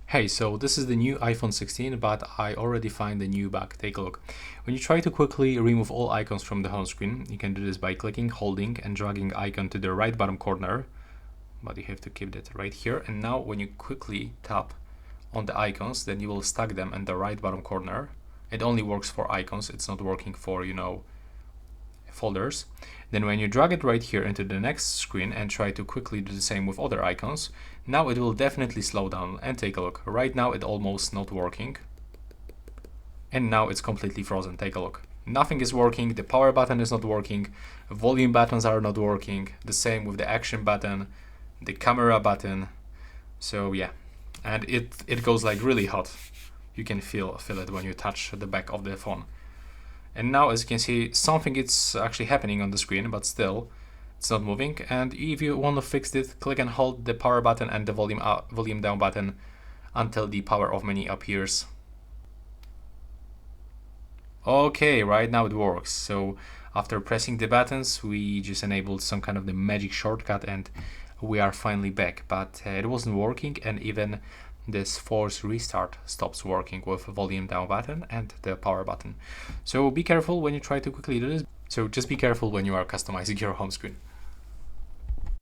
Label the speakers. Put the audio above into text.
Speaker 1: Hey, so this is the new iPhone 16, but I already find a new bug. Take a look. When you try to quickly remove all icons from the home screen, you can do this by clicking, holding, and dragging icon to the right bottom corner, but you have to keep that right here. And now when you quickly tap on the icons, then you will stack them in the right bottom corner. It only works for icons, it's not working for, folders. Then when you drag it right here into the next screen and try to quickly do the same with other icons, now it will definitely slow down. And take a look. Right now it almost not working. And now it's completely frozen. Take a look. Nothing is working, the power button is not working, volume buttons are not working, the same with the action button, the camera button. So yeah, and it goes like really hot. You can feel it when you touch the back of the phone. And now, as you can see, something is actually happening on the screen, but still it's not moving. And if you want to fix it, click and hold the power button and the volume down button until the power off menu appears. Okay, right now it works. So after pressing the buttons, we just enabled some kind of the magic shortcut and we are finally back, but it wasn't working, and even this force restart stops working with volume down button and the power button. So be careful when you try to quickly do this. So just be careful when you are customizing your home screen.